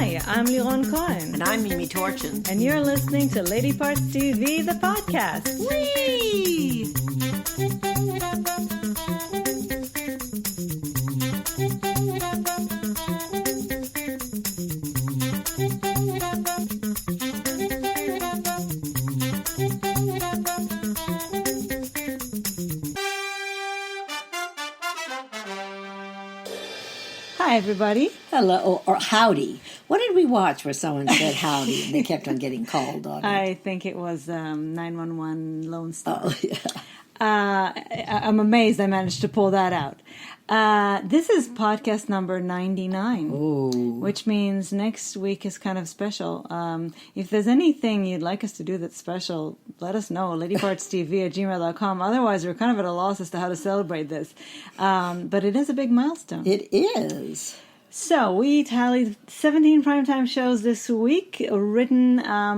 Hi, I'm Liron Cohen. And I'm Mimi Torchin. And you're listening to Lady Parts TV, the podcast. Whee! Hi, everybody. Hello, or howdy. What did we watch where someone said howdy and they kept on getting called on it? I think it was 911 Lone Star. Oh, yeah. I'm amazed I managed to pull that out. This is podcast number 99, which means next week is kind of special. If there's anything you'd like us to do that's special, let us know, ladypartstv@gmail.com. Otherwise, we're kind of at a loss as to how to celebrate this. But it is a big milestone. It is. So we tallied 17 primetime shows this week, written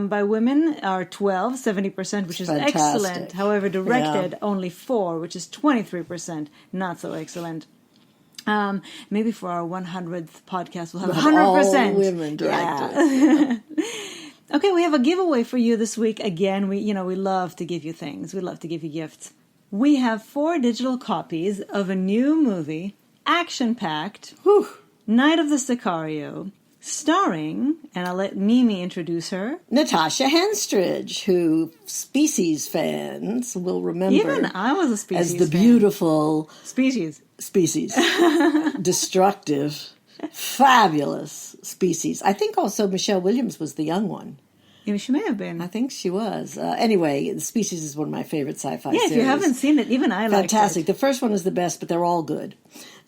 by women are 12, 70%, which is Fantastic. excellent. However, directed only 4, which is 23%, not so excellent. Maybe for our 100th podcast, we'll have 100%. All women directed. Yeah. Okay, we have a giveaway for you this week. Again, we love to give you things. We love to give you gifts. We have 4 digital copies of a new movie, action-packed. Night of the Sicario, starring, and I'll let Mimi introduce her, Natasha Henstridge, who Species fans will remember. Even I was a Species as the fan. beautiful Species. Destructive, fabulous Species. I think also Michelle Williams was the young one. Yeah, she may have been. I think she was. Anyway, The Species is one of my favorite sci-fi series. Yeah, if you haven't seen it, even I liked it. Fantastic. The first one is the best, but they're all good.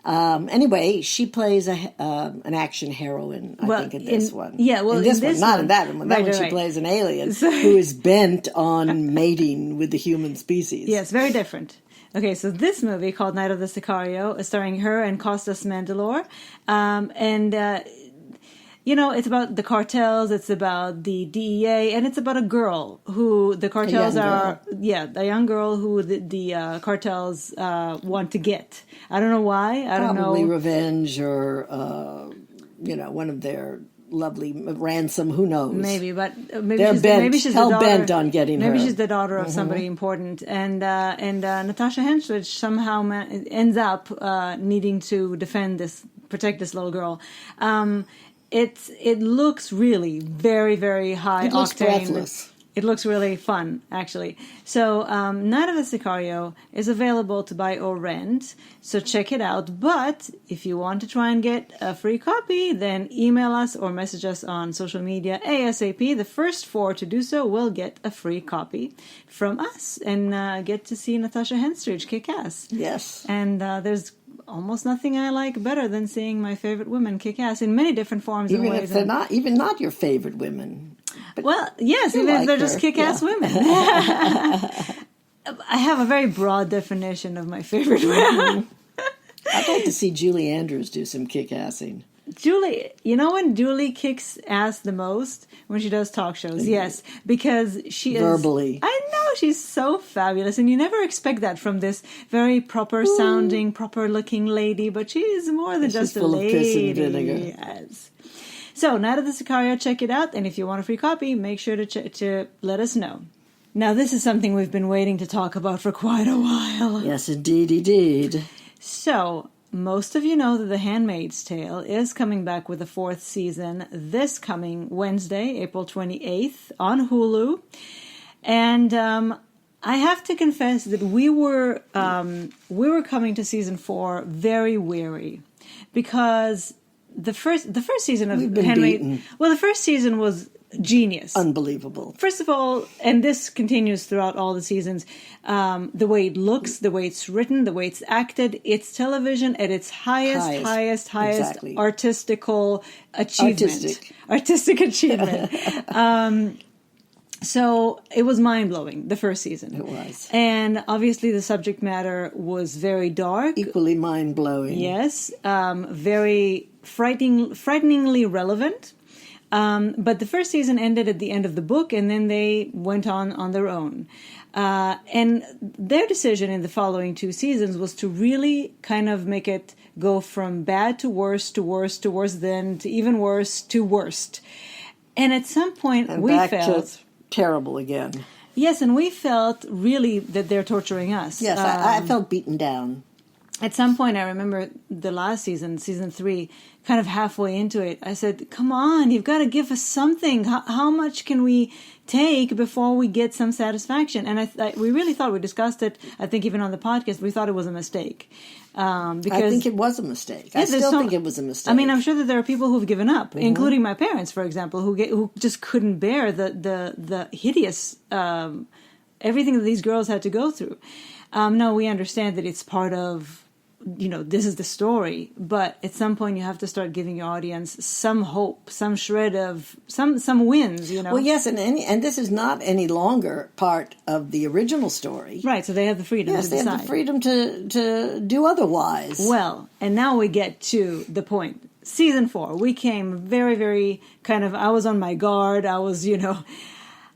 Anyway, she plays an action heroine, I think, in this one. Yeah, well, in this one, not in that one. That one she plays an alien who is bent on mating with the human species. Yes, very different. Okay, so this movie called Night of the Sicario is starring her and Costas Mandylor. It's about the cartels, it's about the DEA, and it's about a girl who the cartels a young girl who the cartels want to get. I don't know why. I don't know. Probably revenge or, one of their lovely ransom. Who knows? Maybe, but maybe she's hell-bent on getting her. Maybe she's the daughter of somebody important. And Natasha Henstridge somehow ends up needing to protect this little girl. It looks really very, very high octane. It looks breathless. It looks really fun, actually. So, Night of the Sicario is available to buy or rent, so check it out. But if you want to try and get a free copy, then email us or message us on social media ASAP. The first 4 to do so will get a free copy from us and get to see Natasha Henstridge kick ass. Yes. And there's almost nothing I like better than seeing my favorite women kick ass in many different forms and ways. Even if they're not your favorite women. But well, yes, even if they're just kick-ass women. I have a very broad definition of my favorite women. I'd like to see Julie Andrews do some kick-assing. Julie, when Julie kicks ass the most? When she does talk shows, yes. Because she is... Verbally. I know, she's so fabulous. And you never expect that from this very proper-sounding, proper-looking lady. But she is more than just a lady. She's full of piss and vinegar. Yes. So, Night of the Sicario, check it out. And if you want a free copy, make sure to let us know. Now, this is something we've been waiting to talk about for quite a while. Yes, indeed. So, most of you know that The Handmaid's Tale is coming back with the 4th season this coming Wednesday, April 28th, on Hulu. And I have to confess that we were coming to season 4 very weary because the first season of Handmaid. Well, the first season was genius, unbelievable. First of all, and this continues throughout all the seasons, the way it looks, the way it's written, the way it's acted, it's television at its highest exactly. artistic achievement. So it was mind-blowing, the first season. It was. And obviously the subject matter was very dark. Equally mind-blowing. Yes. Very frighteningly relevant. But the first season ended at the end of the book, and then they went on their own. And their decision in the following 2 seasons was to really kind of make it go from bad to worse to worse to worse, then to even worse to worst. And at some point, and we back felt to terrible again. Yes, and we felt really that they're torturing us. Yes, I felt beaten down. At some point, I remember the last season, season 3, kind of halfway into it, I said, come on, you've got to give us something. How much can we take before we get some satisfaction? And we really thought, we discussed it, I think even on the podcast, we thought it was a mistake. Because I think it was a mistake. I still think it was a mistake. I mean, I'm sure that there are people who've given up, including my parents, for example, who just couldn't bear the hideous everything that these girls had to go through. No, we understand that it's part of, this is the story, but at some point you have to start giving your audience some hope, some shred of, some wins, Well, yes, and this is not any longer part of the original story. Right, so they have the freedom to decide. Yes, they have the freedom to do otherwise. Well, and now we get to the point. Season 4, we came very, very I was on my guard. I was,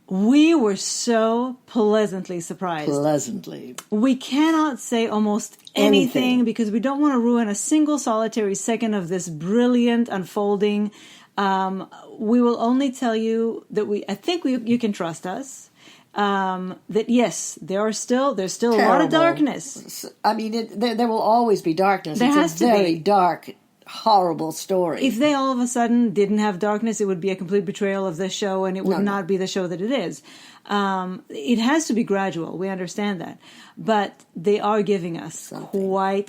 we were so pleasantly surprised. Pleasantly. We cannot say almost anything because we don't want to ruin a single solitary second of this brilliant unfolding. We will only tell you that I think you can trust us. That yes, there's still Terrible. A lot of darkness. I mean, there will always be darkness. There has to be. It's a very dark, horrible story. If they all of a sudden didn't have darkness, it would be a complete betrayal of this show, and it would not be the show that it is. It has to be gradual. We understand that. But they are giving us something. I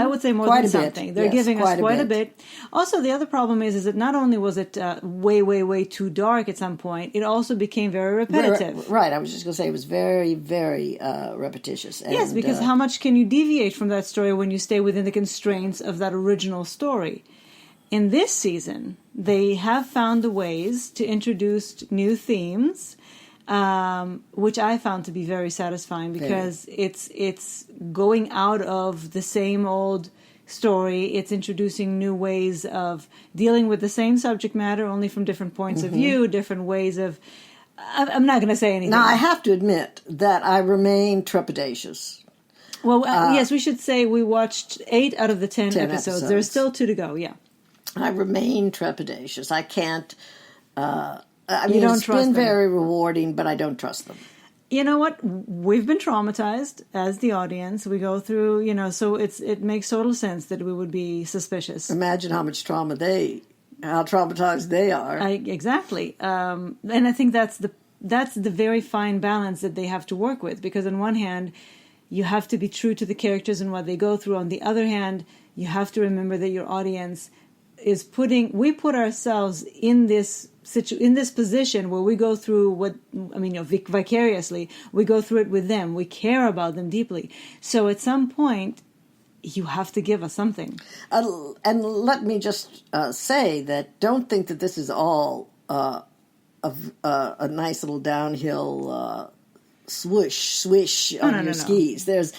would say more quite than something. They're giving us quite a bit. Also, the other problem is that not only was it way, way, way too dark at some point, it also became very repetitive. Right. I was just going to say it was very, very repetitious. And, yes, because how much can you deviate from that story when you stay within the constraints of that original story? In this season, they have found the ways to introduce new themes, which I found to be very satisfying because it's going out of the same old story. It's introducing new ways of dealing with the same subject matter, only from different points of view, different ways of... I'm not going to say anything. Now, I have to admit that I remain trepidatious. Well, yes, we should say we watched 8 out of the 10 episodes. There's still 2 to go, yeah. I remain trepidatious. I can't... it's been very rewarding, but I don't trust them. You know what? We've been traumatized as the audience. We go through, so it makes total sense that we would be suspicious. Imagine how much how traumatized they are. Exactly. And I think that's the very fine balance that they have to work with. Because on one hand, you have to be true to the characters and what they go through. On the other hand, you have to remember that your audience is we put ourselves in this position where we go through vicariously, we go through it with them. We care about them deeply. So at some point, you have to give us something. And let me just say that don't think that this is all a nice little downhill swish on your skis. There's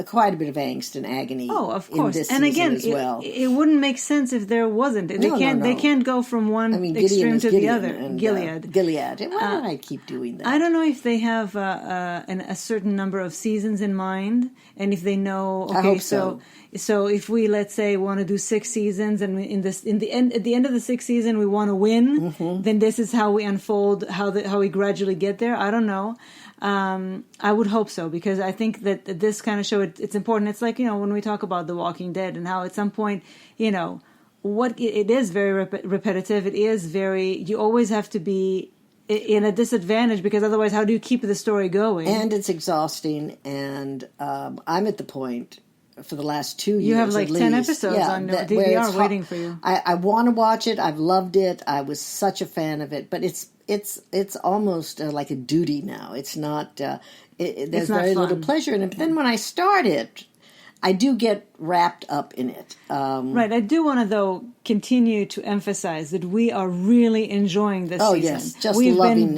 quite a bit of angst and agony. Oh, of course. In this and again, as well. It wouldn't make sense if there wasn't. They can't go from one extreme to the other. Gilead. Why do I keep doing that? I don't know if they have a certain number of seasons in mind, and if they know. Okay, I hope so. So if we, let's say, want to do 6 seasons, and at the end of the 6th season we want to win, then this is how we unfold, how we gradually get there. I don't know. I would hope so, because I think that this kind of show, it's important. It's like, when we talk about The Walking Dead and how at some point, what it is very repetitive. It is you always have to be in a disadvantage, because otherwise how do you keep the story going? And it's exhausting, and I'm at the point for the last 2 years. You have like 10 least, episodes on DVR waiting for you. I want to watch it. I've loved it. I was such a fan of it, but it's almost like a duty now. It's not. There's very little pleasure in it. But then when I start it, I do get wrapped up in it. Right. I do want to, though, continue to emphasize that we are really enjoying this season. Yes, just loving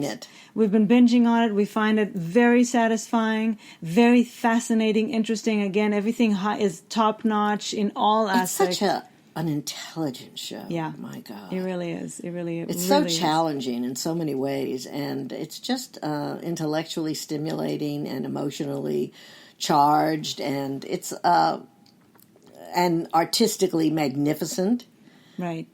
it. We've been binging on it. We find it very satisfying, very fascinating, interesting. Again, everything is top notch in all aspects. It's such an intelligent show. Yeah. My God. It really is. It's really so challenging in so many ways, and it's just intellectually stimulating and emotionally charged, and it's and artistically magnificent. Right.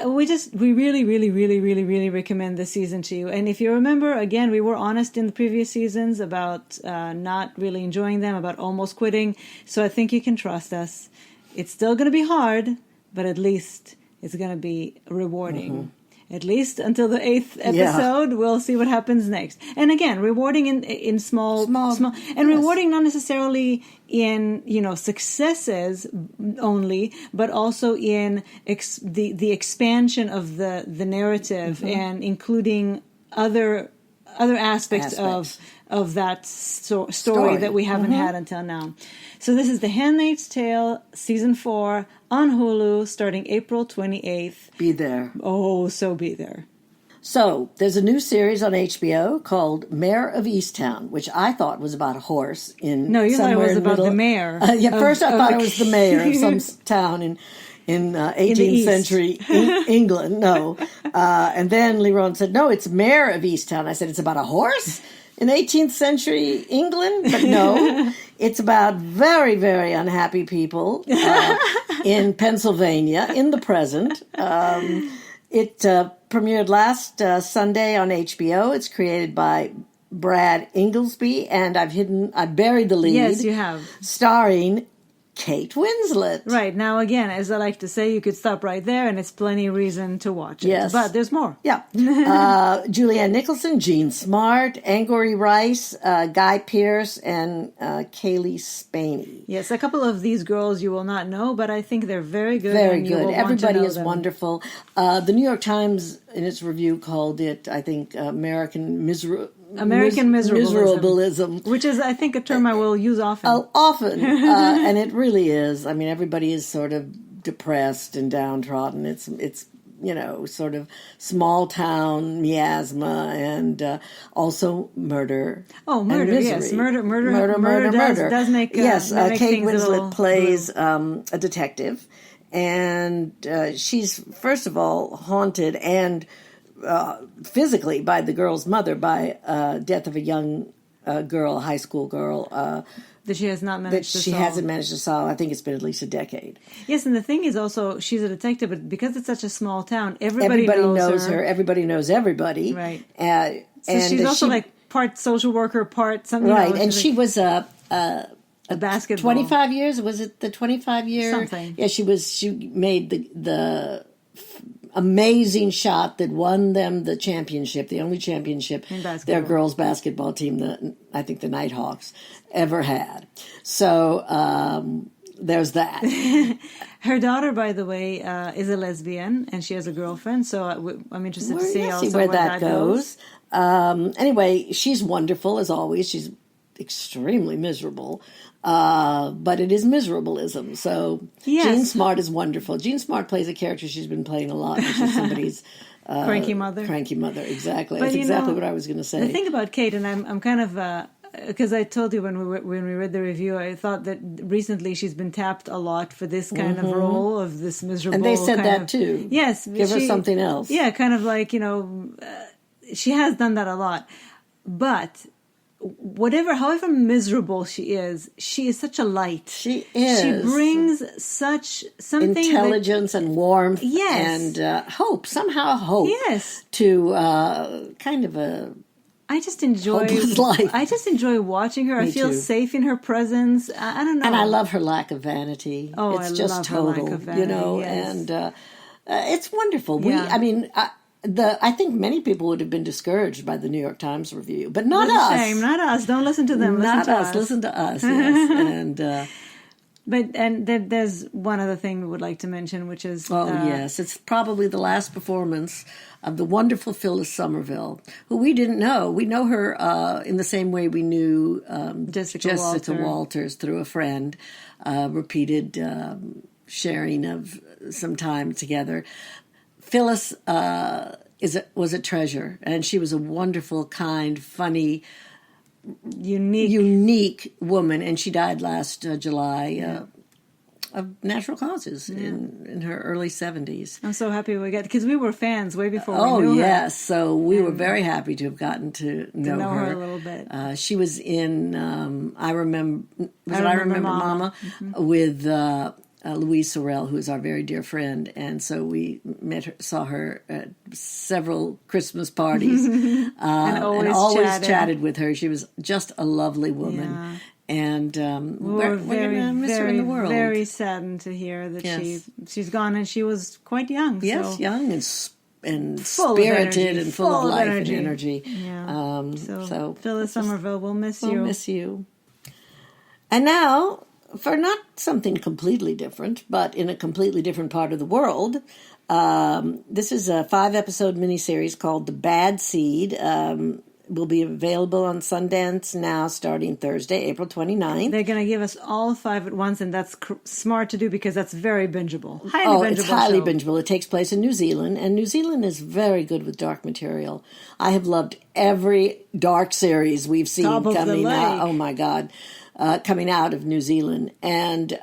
We really, really, really, really, really recommend this season to you. And if you remember, again, we were honest in the previous seasons about not really enjoying them, about almost quitting. So I think you can trust us. It's still going to be hard, but at least it's going to be rewarding. Mm-hmm. At least until the 8th episode, we'll see what happens next. And again, rewarding in small, and rewarding not necessarily in successes only, but also in the expansion of the narrative and including other aspects. of that story that we haven't had until now. So this is The Handmaid's Tale, Season 4, on Hulu, starting April 28th. Be there. Oh, so be there. So, there's a new series on HBO called Mare of Easttown, which I thought was about a horse in No, you thought it was about the mayor. First I thought it was the mayor of some town in 18th century England. No. And then Leron said, no, it's Mare of Easttown. I said, it's about a horse? In 18th century England? But no, it's about very, very unhappy people in Pennsylvania in the present. It premiered last Sunday on HBO. It's created by Brad Inglesby, and I buried the lead. Yes, you have. Starring Kate Winslet. Right. Now, again, as I like to say, you could stop right there, and it's plenty of reason to watch it. Yes. But there's more. Yeah. Julianne Nicholson, Jean Smart, Angourie Rice, Guy Pearce, and Kaylee Spaney. Yes, a couple of these girls you will not know, but I think they're very good. Very good. Everybody is them. wonderful. The New York Times, in its review, called it, I think, American miserabilism. Which is, I think, a term I will use often. Often. And it really is. I mean, everybody is sort of depressed and downtrodden. It's sort of small town miasma and also murder. Oh, murder, and yes. Murder. Does make yes, make Kate Winslet plays blue. a detective. And she's, first of all, haunted and physically by the girl's mother, by death of a young girl, high school girl. That she has not managed to solve. That she hasn't managed to solve. I think it's been at least a decade. Yes, and the thing is also, she's a detective, but because it's such a small town, everybody knows her. Everybody knows everybody. Right. And she's also like part social worker, part something. Right, and she was a basketball. 25 years? Was it the 25 year? Something. Yeah, she made the amazing shot that won them the championship, the only championship their girls' basketball team, I think the Nighthawks, ever had. So there's that. Her daughter, by the way, is a lesbian, and she has a girlfriend, so I'm interested to see also where that goes. Anyway, she's wonderful, as always. She's extremely miserable. But it is miserabilism. So yes. Jean Smart is wonderful. Jean Smart plays a character she's been playing a lot, which is somebody's cranky mother. Cranky mother, exactly. That's exactly what I was going to say. The thing about Kate, and I'm kind of because I told you when we read the review, I thought that recently she's been tapped a lot for this kind of role of this miserable. And they said that too. Yes, give her something else. Yeah, kind of like she has done that a lot, but. However miserable she is such a light. She is. She brings something intelligence and warmth, yes, and hope. Somehow hope. Yes, to kind of a. I just enjoy life. I just enjoy watching her. I feel safe in her presence. I don't know, and I love her lack of vanity. Oh, it's just total, her lack of vanity, yes. And it's wonderful. Yeah. I think many people would have been discouraged by the New York Times review, but not us. Shame, not us. Don't listen to them. Not us. Listen to us. Yes. And there's one other thing we would like to mention, which is yes, it's probably the last performance of the wonderful Phyllis Somerville, who we didn't know. We know her in the same way we knew Jessica Walters through a friend, repeated sharing of some time together. Phyllis was a treasure, and she was a wonderful, kind, funny, unique woman, and she died last July of natural causes in her early 70s. I'm so happy we got, because we were fans way before we knew her. Oh, yes. So we were very happy to have gotten to know her a little bit. She was in, I Remember Mama, with Louise Sorel, who is our very dear friend. And so we saw her at several Christmas parties and always chatted with her. She was just a lovely woman. Yeah. And we're going to miss her in the world. Very saddened to hear that she's gone, and she was quite young. Yes, so. Young and spirited and full of life and energy. Yeah. So Phyllis Somerville, we'll miss you. We'll miss you. And now, for not something completely different, but in a completely different part of the world, this is a 5-episode miniseries called The Bad Seed. Will be available on Sundance Now starting Thursday, April 29th. They're going to give us all 5 at once, and that's smart to do because that's very bingeable. It's highly bingeable. It takes place in New Zealand, and New Zealand is very good with dark material. I have loved every dark series we've seen coming out. Oh, my God. Coming out of New Zealand. And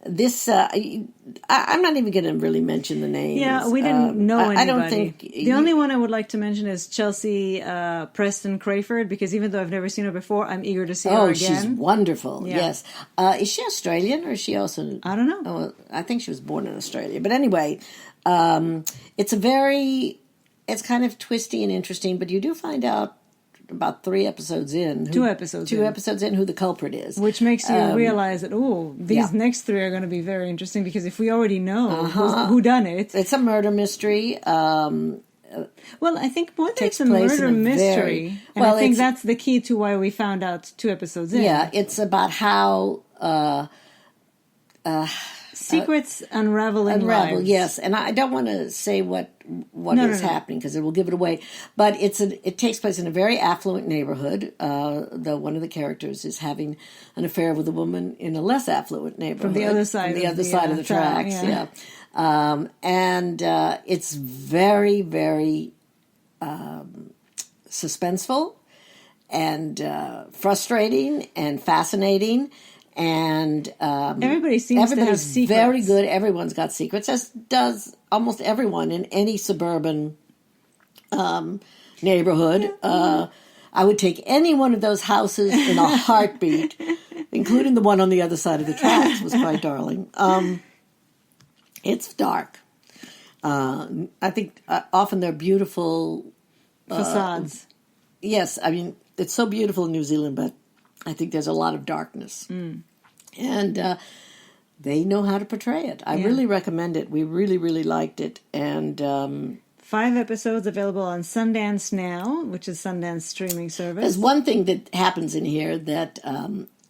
this, I'm not even going to really mention the names. Yeah, we didn't know anybody. I don't think... The only one I would like to mention is Chelsea Preston Crayford, because even though I've never seen her before, I'm eager to see her again. Oh, she's wonderful, yes. Is she Australian, or is she also... I don't know. Oh, I think she was born in Australia. But anyway, it's kind of twisty and interesting, but you do find out about 3 episodes in. 2 episodes in who the culprit is. Which makes you realize that, these next 3 are going to be very interesting, because if we already know who done it. It's a murder mystery. Well, I think more than it's a murder mystery. I think that's the key to why we found out 2 episodes in. Yeah, it's about how... secrets unravel, yes. And I don't want to say what is happening, because it will give it away. But it takes place in a very affluent neighborhood. One of the characters is having an affair with a woman in a less affluent neighborhood. From the other side of the tracks, and it's very, very suspenseful and frustrating and fascinating. And everybody seems to have secrets. Very good. Everyone's got secrets, as does almost everyone in any suburban neighborhood. I would take any one of those houses in a heartbeat, including the one on the other side of the tracks. Was quite darling. It's dark. I think often they're beautiful facades. Yes, I mean, it's so beautiful in New Zealand, but I think there's a lot of darkness. And they know how to portray it. I really recommend it. We really, really liked it. And 5 episodes available on Sundance Now, which is Sundance streaming service. There's one thing that happens in here that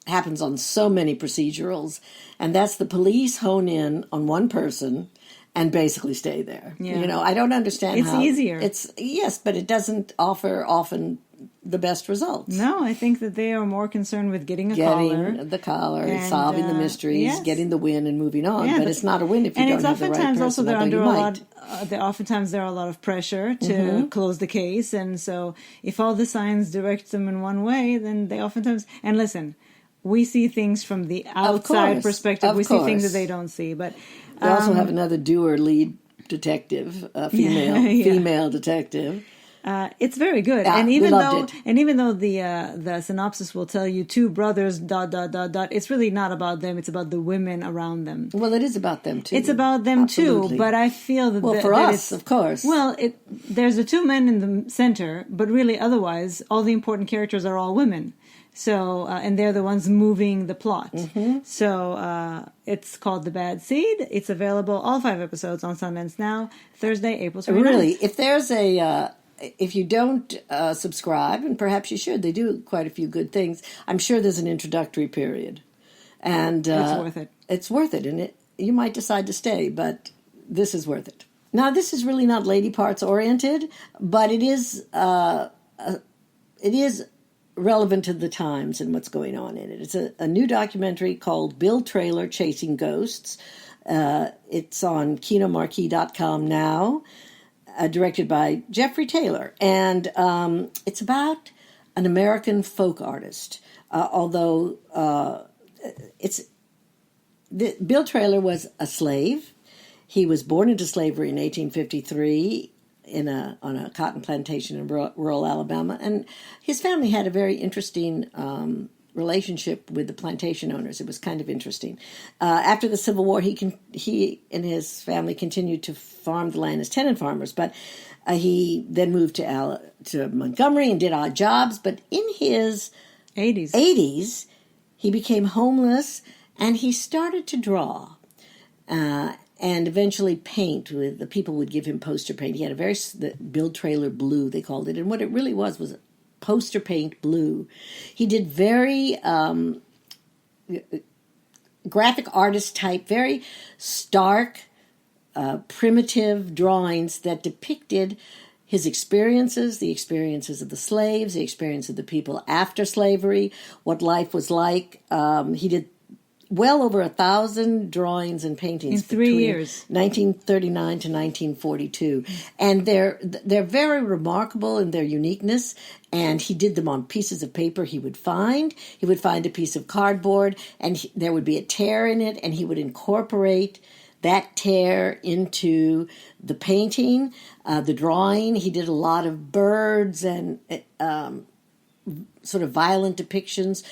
happens on so many procedurals, and that's the police hone in on one person and basically stay there. Yeah. I don't understand how... It's easier. Yes, but it doesn't offer often the best results. No, I think that they are more concerned with getting the collar, and solving the mysteries, getting the win, and moving on. But it's not a win if you don't have the right person. And it's oftentimes also they're under a lot. Oftentimes there are a lot of pressure to close the case, and so if all the signs direct them in one way, then they oftentimes. And listen, we see things from the outside perspective. We see things that they don't see. But we also have another doer lead detective, female detective. It's very good, and even though the synopsis will tell you 2 brothers ... It's really not about them. It's about the women around them. Well, it is about them too. It's about them Absolutely. too. But I feel that for us, of course. Well, there's the 2 men in the center, but really otherwise, all the important characters are all women. So and they're the ones moving the plot. So it's called The Bad Seed. It's available all 5 episodes on Sundance Now, Thursday, April 29th. Really, if there's if you don't subscribe, and perhaps you should, they do quite a few good things. I'm sure there's an introductory period, and it's worth it. It's worth it, and you might decide to stay, but this is worth it. Now, this is really not lady parts oriented, but it is relevant to the times and what's going on in it. It's a new documentary called Bill Traylor Chasing Ghosts. It's on kinomarquee.com now. Directed by Jeffrey Taylor, and it's about an American folk artist. Although it's Bill Traylor was a slave. He was born into slavery in 1853 on a cotton plantation in rural Alabama, and his family had a very interesting relationship with the plantation owners. It was kind of interesting. After the Civil War, he and his family continued to farm the land as tenant farmers, but he then moved to Montgomery and did odd jobs. But in his 80s, he became homeless, and he started to draw and eventually paint. The people would give him poster paint. He had the Bill Traylor blue, they called it, and what it really was poster paint blue. He did very graphic artist type, very stark, primitive drawings that depicted his experiences, the experiences of the slaves, the experience of the people after slavery, what life was like. He did well over 1,000 drawings and paintings in 3 years, 1939 to 1942, and they're very remarkable in their uniqueness. And he did them on pieces of paper he would find. He would find a piece of cardboard, and there would be a tear in it, and he would incorporate that tear into the painting, the drawing. He did a lot of birds and sort of violent depictions.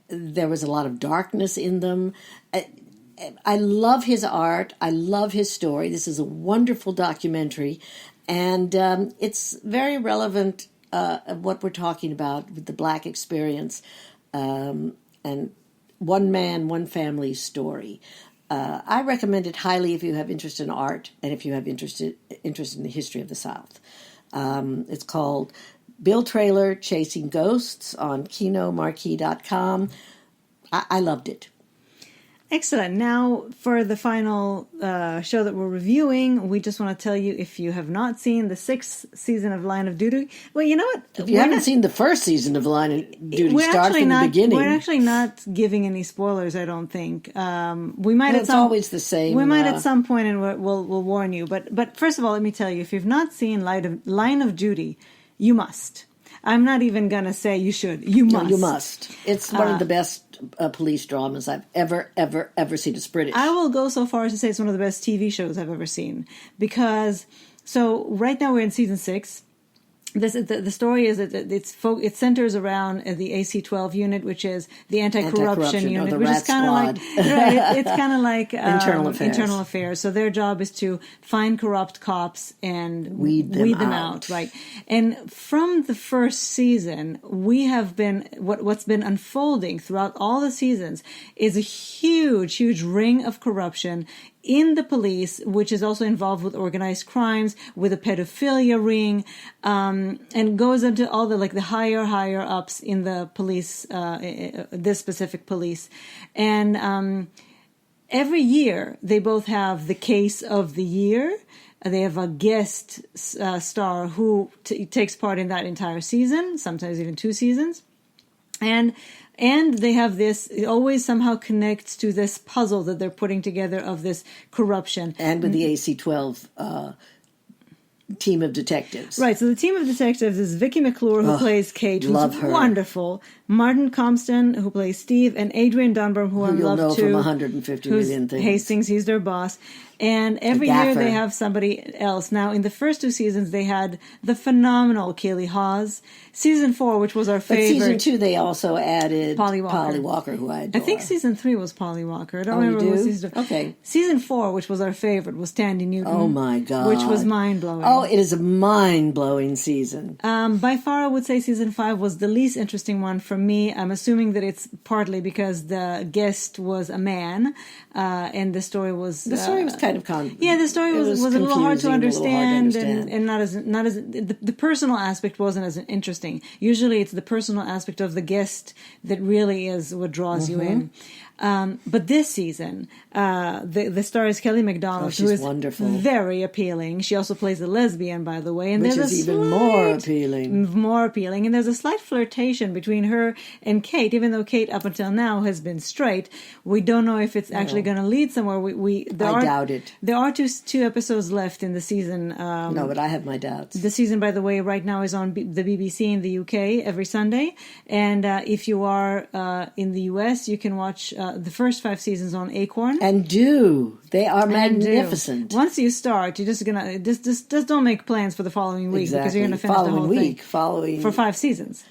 There was a lot of darkness in them. I love his art. I love his story. This is a wonderful documentary, and it's very relevant of what we're talking about with the Black experience and one man, one family story. I recommend it highly if you have interest in art and if you have interest in the history of the South. It's called Bill Traylor Chasing Ghosts on KinoMarquee.com. I loved it. Excellent. Now, for the final show that we're reviewing, we just want to tell you, if you have not seen the 6th season of Line of Duty, well, you know what? If you haven't seen the first season of Line of Duty, start from the beginning. We're actually not giving any spoilers, I don't think. We might. It's always the same. We might at some point, and we'll warn you. But first of all, let me tell you, if you've not seen Line of Duty, you must. I'm not even going to say you should. You must. No, you must. It's one of the best police dramas I've ever seen. It's British. I will go so far as to say it's one of the best TV shows I've ever seen. Because, so right now we're in season 6. The story is that it centers around the AC-12 unit, which is the anti-corruption unit, which is kind of like it's kind of like internal affairs. So their job is to find corrupt cops and weed them out, right? And from the first season, we have been what's been unfolding throughout all the seasons is a huge ring of corruption in the police, which is also involved with organized crimes, with a pedophilia ring, and goes into all the higher ups in the police, this specific police. And every year they both have the case of the year. They have a guest star who takes part in that entire season, sometimes even 2 seasons. And they have this, it always somehow connects to this puzzle that they're putting together of this corruption. And with the AC-12 team of detectives. Right, so the team of detectives is Vicky McClure, who plays Kate, who's wonderful. Martin Compston, who plays Steve, and Adrian Dunbar, who I love too. From 150 million things. Hastings, he's their boss. And every year they have somebody else. Now, in the first 2 seasons, they had the phenomenal Kaylee Hawes. Season 4, which was our favorite. But season 2, they also added Polly Walker, who I adore. I think season 3 was Polly Walker. I don't remember what season 2. Okay. Season 4, which was our favorite, was Tandy Newton. Oh my God. Which was mind-blowing. Oh, it is a mind-blowing season. By far, I would say season 5 was the least interesting one for me. I'm assuming that it's partly because the guest was a man, and the story was... The story was kind of the story was a little hard to understand, and not as the personal aspect wasn't as interesting. Usually, it's the personal aspect of the guest that really is what draws you in. But this season, the star is Kelly MacDonald, who is wonderful, very appealing. She also plays a lesbian, by the way, and which is even more appealing. And there's a slight flirtation between her and Kate, even though Kate up until now has been straight. We don't know if it's actually going to lead somewhere. I doubt started. There are two episodes left in the season. No, but I have my doubts. The season, by the way, right now is on the BBC in the UK every Sunday. And if you are in the US, you can watch the first 5 seasons on Acorn. And they are magnificent. Once you start, you're just gonna just don't make plans for the following week because you're gonna finish the whole thing. For 5 seasons.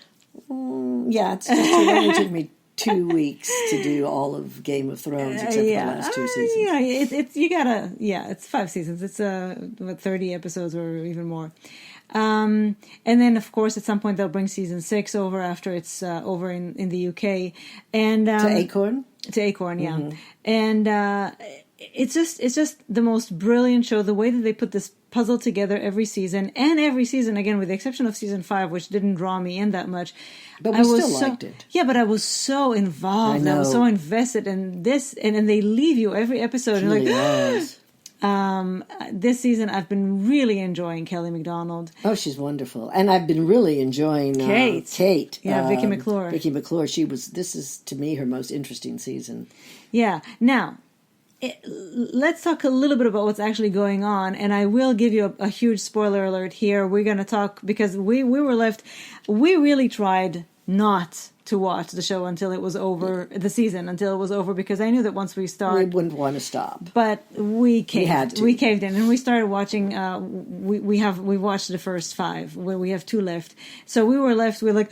Yeah, it only took me 2 weeks to do all of Game of Thrones, except for the last 2 seasons. Yeah, it's 5 seasons. It's 30 episodes or even more. And then, of course, at some point they'll bring season 6 over after it's over in the UK. And to Acorn? To Acorn, yeah. Mm-hmm. And it's just the most brilliant show. The way that they put this puzzle together every season, again, with the exception of season 5, which didn't draw me in that much. But we still liked it. Yeah, but I was so involved. I was so invested in this, and they leave you every episode. It really was. This season, I've been really enjoying Kelly MacDonald. Oh, she's wonderful, and I've been really enjoying Kate. Yeah, Vicky McClure. Vicky McClure. This is to me her most interesting season. Yeah. Now, let's talk a little bit about what's actually going on, and I will give you a huge spoiler alert here. We're going to talk because we really tried not to watch the show until it was over, the season until it was over, because I knew that once we started, we wouldn't want to stop. But we caved. We caved in, and we started watching. We watched the first 5. Where we have 2 left, so we were left with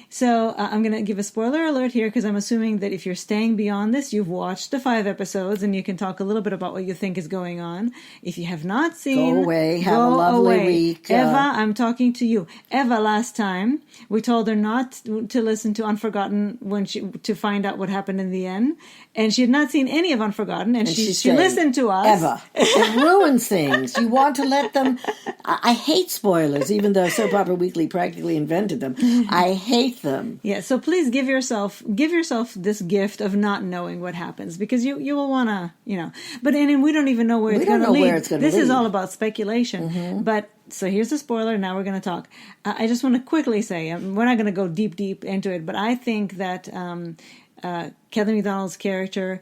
So I'm going to give a spoiler alert here because I'm assuming that if you're staying beyond this, you've watched the 5 episodes, and you can talk a little bit about what you think is going on. If you have not seen, go away. Have a lovely week, Eva. I'm talking to you, Eva. Last time we told her not to listen to Unforgotten to find out what happened in the end, and she had not seen any of Unforgotten, and she listened to us. Eva, it ruins things. You want to let them. I hate spoilers, even though Soap Opera Weekly practically invented them. I hate them. Yeah, so please give yourself this gift of not knowing what happens, because you will want to, but and we don't even know where it's going to lead. This is all about speculation. Mm-hmm. But so here's the spoiler. Now we're going to talk. I just want to quickly say, we're not going to go deep into it, but I think that Kelly MacDonald's character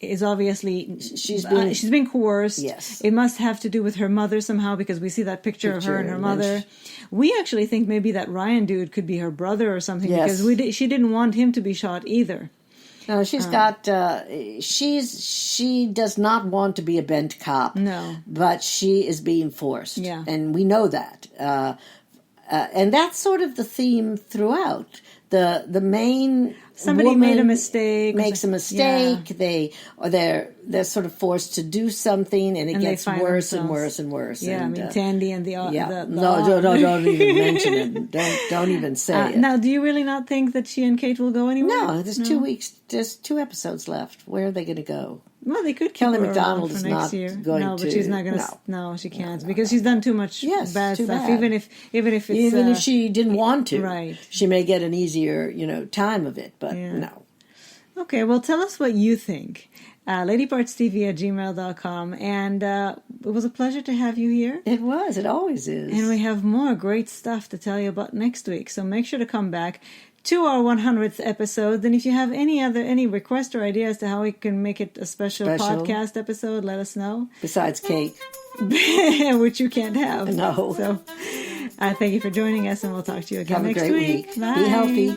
is obviously she's been coerced. Yes, it must have to do with her mother somehow, because we see that picture of her and her mother. We actually think maybe that Ryan dude could be her brother or something, because she didn't want him to be shot either. No, she's got. She does not want to be a bent cop. No, but she is being forced. Yeah, and we know that. And that's sort of the theme throughout. The main somebody made a mistake, makes a mistake. Yeah. They're sort of forced to do something, and it gets worse and worse and worse. Yeah, and, Tandy and the no, don't even mention it. Don't even say it. Now, do you really not think that she and Kate will go anywhere? No, there's 2 weeks. There's 2 episodes left. Where are they going to go? Well, they could keep Kelly her MacDonald for is next not year. going to. No, but she's not going to. No, she can't, no, because she's done too much bad stuff. Bad. Even if it's even if she didn't want to, right? She may get an easier time of it, but no. Okay, well, tell us what you think. ladypartstv@gmail.com, and it was a pleasure to have you here. It was. It always is. And we have more great stuff to tell you about next week, so make sure to come back to our 100th episode. And if you have any requests or ideas to how we can make it a special podcast episode, let us know. Besides cake. Which you can't have. No. So thank you for joining us, and we'll talk to you again have next a great week. week. Bye. Be healthy.